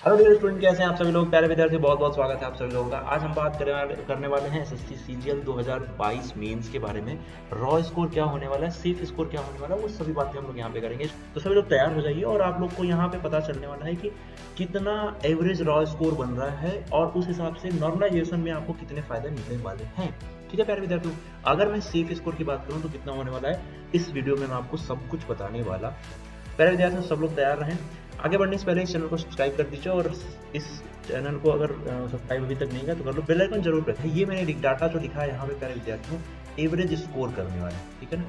Hello dear student, कैसे हैं आप सभी लोग। प्यारे विद्यार्थी, बहुत बहुत स्वागत है आप सभी लोगों का। आज हम बात करने वाले हैं एसएससी सीजीएल 2022 मेंस के बारे में। रॉ स्कोर क्या होने वाला है, सेफ स्कोर क्या होने वाला है, वो सभी बातें हम लोग यहाँ पे करेंगे। तो सभी लोग तैयार हो जाइए और आप लोग को यहाँ पे पता चलने वाला है कि कितना एवरेज रॉ स्कोर बन रहा है और उस हिसाब से नॉर्मलाइजेशन में आपको कितने फायदे मिलने वाले हैं। ठीक है प्यारे विद्यार्थियों, अगर मैं सेफ स्कोर की बात करूँ तो कितना होने वाला है, इस वीडियो में मैं आपको सब कुछ बताने वाला। प्यारे विद्यार्थियों, सब लोग तैयार रहें। आगे बढ़ने से पहले इस चैनल को सब्सक्राइब कर दीजिए और इस चैनल को अगर सब्सक्राइब अभी तक नहीं किया तो कर लो। बेल आइकन जरूर प्रेस। ये मैंने डाटा जो लिखा है यहाँ पे प्यारे विद्यार्थियों, एवरेज स्कोर करने वाले, ठीक है ना।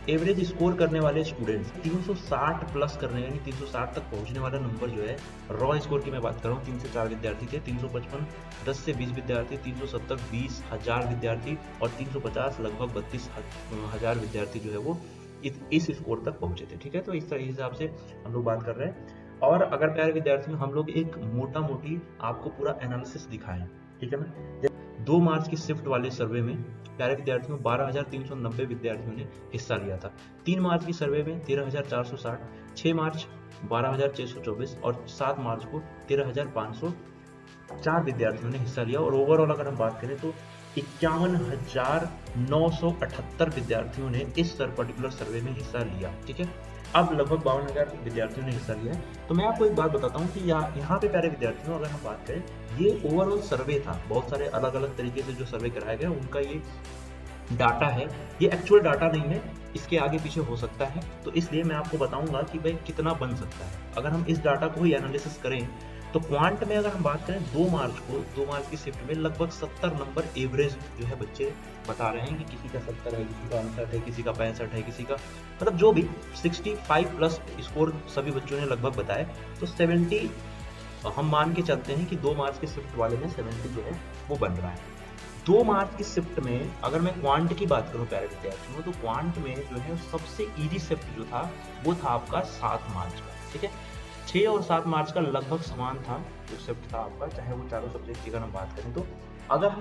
एवरेज स्कोर करने वाले स्टूडेंट्स 360 प्लस करने, यानी 360 तक पहुंचने वाला नंबर जो है रॉ स्कोर की मैं बात कर रहा हूँ। 3 से 4 विद्यार्थी थे, 355 10 से 20 विद्यार्थी, 370 20,000 विद्यार्थी और 350 लगभग 32,000 विद्यार्थी जो है वो इस स्कोर तक पहुंचे थे। ठीक है, तो इस तरह हिसाब से हम लोग बात कर रहे हैं। और अगर प्यारे विद्यार्थियों हम लोग एक मोटा मोटी आपको पूरा एनालिसिस दिखाएं, ठीक है ना। 2 मार्च की शिफ्ट वाले सर्वे में प्यारे विद्यार्थियों 12,390 विद्यार्थियों ने हिस्सा लिया था। 3 मार्च की सर्वे में 13,460, 6 मार्च 12,624 और 7 मार्च को 13,504 विद्यार्थियों ने हिस्सा लिया। और ओवरऑल अगर हम बात करें तो 51,978 विद्यार्थियों ने इस पर्टिकुलर सर्वे में हिस्सा लिया। ठीक है, अब लगभग 52,000 विद्यार्थियों ने हिस्सा लिया है। तो मैं आपको एक बात बताता हूँ कि यहाँ पे प्यारे विद्यार्थियों अगर हम बात करें, ये ओवरऑल सर्वे था, बहुत सारे अलग अलग तरीके से जो सर्वे कराया गया उनका ये डाटा है, ये एक्चुअल डाटा नहीं है, इसके आगे पीछे हो सकता है। तो इसलिए मैं आपको बताऊंगा कि भाई कितना बन सकता है अगर हम इस डाटा को ही एनालिसिस करें। तो क्वांट में अगर हम बात करें 2 मार्च की शिफ्ट में लगभग 70 नंबर एवरेज जो है बच्चे बता रहे हैं कि किसी का 70 है, किसी का 59 है, किसी का 65 है, किसी का मतलब जो भी 65 प्लस स्कोर सभी बच्चों ने लगभग बताए। तो 70 हम मान के चलते हैं कि 2 मार्च की शिफ्ट वाले में 70 जो है वो बन रहा है। 2 मार्च की शिफ्ट में अगर मैं क्वांट की बात करूं प्यारे विद्यार्थियों, तो क्वांट में जो है सबसे इजी शिफ्ट जो था वो था आपका 7 मार्च का। ठीक है, 6 और 7 मार्च का लगभग समान था जो शिफ्ट था आपका, चाहे वो चारों सब्जेक्ट की अगर हम बात करें। तो अगर हम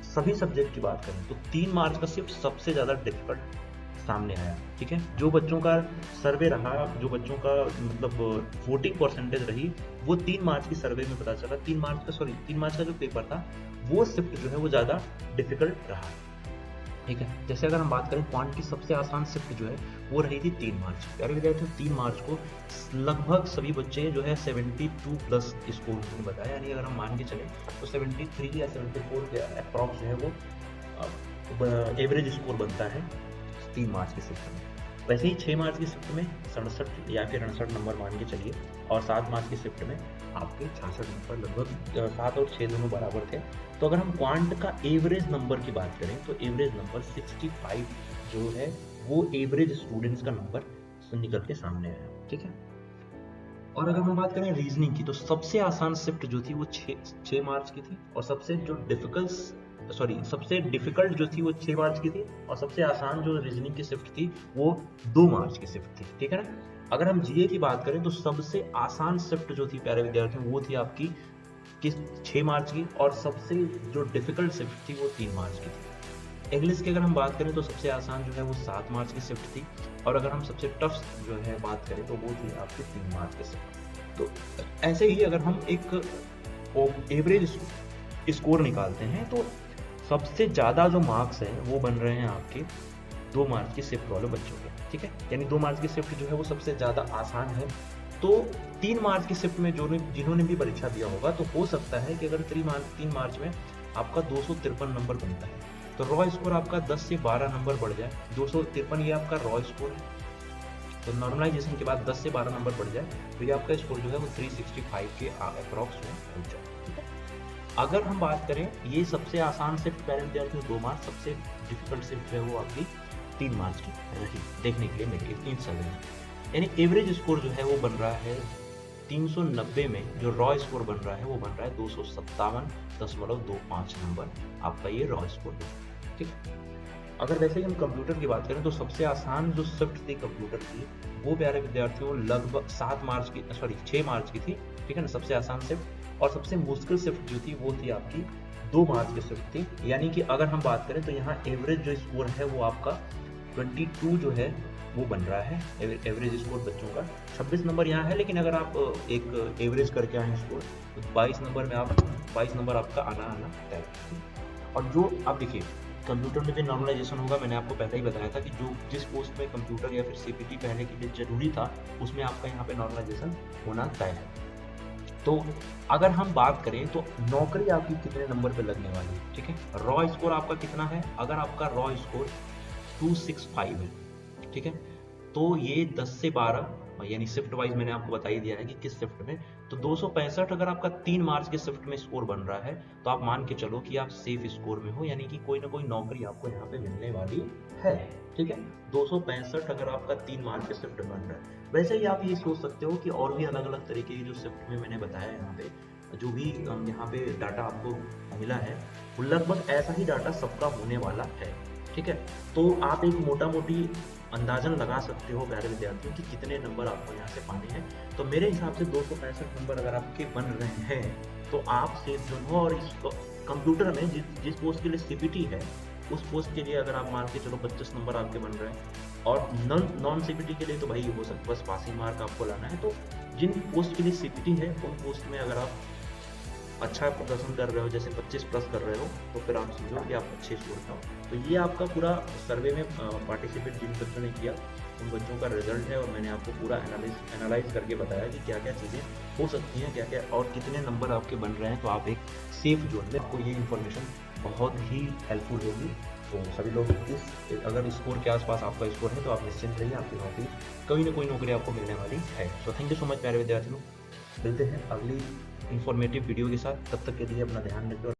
सभी सब्जेक्ट की बात करें तो 3 मार्च का शिफ्ट सबसे ज्यादा डिफिकल्ट सामने आया। ठीक है, जो बच्चों का सर्वे रहा, जो बच्चों का मतलब वोटिंग परसेंटेज रही, वो 3 मार्च की सर्वे में पता चला। 3 मार्च का जो पेपर था वो शिफ्ट जो है वो ज्यादा डिफिकल्ट रहा। ठीक है, जैसे अगर हम बात करें क्वांट की सबसे आसान शिफ्ट जो है वो रही थी 3 मार्च। प्यारे विद्यार्थियों 3 मार्च को लगभग सभी बच्चे जो है 72 प्लस स्कोर उन्होंने बताया, यानी अगर हम मान के चले तो 73 या 74 के अप्रॉक्स जो है वो एवरेज स्कोर बनता है 3 मार्च की शिफ्ट में। वैसे ही 6 मार्च की शिफ्ट में 67 या फिर 68 नंबर मान के चलिए, और 7 मार्च की शिफ्ट में आपके 66 नंबर, लगभग 7 और 6 दोनों बराबर थे। तो अगर हम क्वांट का एवरेज नंबर की बात करें तो एवरेज नंबर 65 जो है वो एवरेज स्टूडेंट्स का नंबर निकल के सामने आया। ठीक है, और अगर हम बात करें रीजनिंग की तो सबसे आसान शिफ्ट जो थी वो 6 मार्च की थी, और सबसे डिफिकल्ट जो थी वो 6 मार्च की थी, और सबसे आसान जो रीजनिंग की शिफ्ट थी वो 2 मार्च की शिफ्ट थी। ठीक है ना। अगर हम जीए की बात करें तो सबसे आसान शिफ्ट जो थी प्यारे विद्यार्थियों वो थी आपकी 6 मार्च की, और सबसे जो डिफिकल्ट शिफ्ट थी वो 3 मार्च की थी। इंग्लिश की अगर हम बात करें तो सबसे आसान जो है वो 7 मार्च की शिफ्ट थी, और अगर हम सबसे टफ जो है बात करें तो वो थी आपकी 3 मार्च की शिफ्ट। तो ऐसे ही अगर हम एक एवरेज स्कोर निकालते हैं तो सबसे ज़्यादा जो मार्क्स हैं वो बन रहे हैं आपके 2 मार्च की शिफ्ट वाले बच्चों के। ठीक है, यानी 2 मार्च की शिफ्ट जो है वो सबसे ज़्यादा आसान है। तो 3 मार्च की शिफ्ट में जिन्होंने भी परीक्षा दिया होगा तो हो सकता है कि अगर 3 मार्च में आपका 253 नंबर बनता है तो रॉ स्कोर आपका 10 से 12 नंबर बढ़ जाए। 253 ये आपका रॉ स्कोर है, तो नॉर्मलाइजेशन के बाद 10 से 12 नंबर बढ़ जाए तो ये आपका स्कोर जो है वो 365 के अप्रॉक्स में पहुंच जाए। ठीक है, अगर हम बात करें ये सबसे आसान शिफ्ट प्यारे विद्यार्थियों 2 मार्च, सबसे डिफिकल्ट शिफ्ट है वो आपकी 3 मार्च की रही देखने के लिए मेरे इन सर्वे में। यानी एवरेज स्कोर जो है वो बन रहा है 390 में, जो रॉ स्कोर बन रहा है वो बन रहा है 257.25 नंबर, आपका ये रॉ स्कोर है। ठीक, अगर वैसे ही हम कंप्यूटर की बात करें तो सबसे आसान जो शिफ्ट थी कंप्यूटर की वो प्यारे विद्यार्थियों लगभग 6 मार्च की थी। ठीक है ना, सबसे आसान शिफ्ट। और सबसे मुश्किल शिफ्ट जो थी वो थी आपकी 2 मार्च की शिफ्ट थी। यानी कि अगर हम बात करें तो यहाँ एवरेज जो स्कोर है वो आपका 22 जो है वो बन रहा है एवरेज स्कोर बच्चों का। 26 नंबर यहाँ है, लेकिन अगर आप एक एवरेज करके आए स्कोर तो 22 नंबर में आप 22 नंबर आपका आना तय है। और जो आप देखिए कंप्यूटर में भी नॉर्मलाइजेशन होगा, मैंने आपको पहले ही बताया था कि जो जिस पोस्ट में कंप्यूटर या फिर सीपीटी पहले के लिए जरूरी था उसमें आपका यहाँ पे नॉर्मलाइजेशन होना तय है। तो अगर हम बात करें तो नौकरी आपकी कितने नंबर पे लगने वाली है, ठीक है। रॉ स्कोर आपका कितना है, अगर आपका रॉ स्कोर 265 है, ठीक है, तो ये 10 से 12 यानी शिफ्ट वाइज मैंने आपको बता ही दिया है कि किस शिफ्ट में, तो 265 अगर आपका 3 मार्च के शिफ्ट में स्कोर बन रहा है तो आप मान के चलो कि आप सेफ स्कोर में हो, यानी कि कोई ना कोई नौकरी आपको यहाँ पे मिलने वाली है, ठीक है। 265 अगर आपका 3 मार्च के शिफ्ट बन रहा है। वैसे ही आप ये सोच सकते हो कि और भी अलग अलग तरीके की जो शिफ्ट में मैंने बताया यहाँ पे जो भी यहाँ पे डाटा आपको मिला है वो लगभग ऐसा ही डाटा सबका होने वाला है, ठीक है। तो आप एक मोटा मोटी अंदाजन लगा सकते हो प्यारे विद्यार्थियों कि कितने नंबर आपको यहाँ से पाने हैं। तो मेरे हिसाब से 265 नंबर अगर आपके बन रहे हैं तो आप सेफ जोन हो। और इस कंप्यूटर में जिस पोस्ट के लिए सीपीटी है उस पोस्ट के लिए अगर आप मान के चलो 25 नंबर आपके बन रहे हैं, और नॉन सीपीटी के लिए तो भाई हो सकता बस पासिंग मार्क आपको लाना है। तो जिन पोस्ट के लिए सीपीटी है उन पोस्ट में अगर आप अच्छा प्रदर्शन कर रहे हो, जैसे 25 प्लस कर रहे हो, तो फिर आप समझो कि आप अच्छे स्कोर का हो। तो ये आपका पूरा सर्वे में पार्टिसिपेट जिन बच्चों ने किया उन बच्चों का रिजल्ट है, और मैंने आपको पूरा एनालाइज करके बताया कि क्या क्या चीज़ें हो सकती हैं, क्या क्या और कितने नंबर आपके बन रहे हैं। तो आप एक सेफ जोन में, आपको ये इन्फॉर्मेशन बहुत ही हेल्पफुल होगी। तो सभी लोग अगर स्कोर के आसपास आपका स्कोर है तो आप निश्चिंत रहिए, आपकी नौकरी कोई ना कोई नौकरी आपको मिलने वाली है। So thank you so much प्यारे विद्यार्थियों, मिलते हैं अगली इन्फॉर्मेटिव वीडियो के साथ। तब तक के लिए अपना ध्यान रखिए।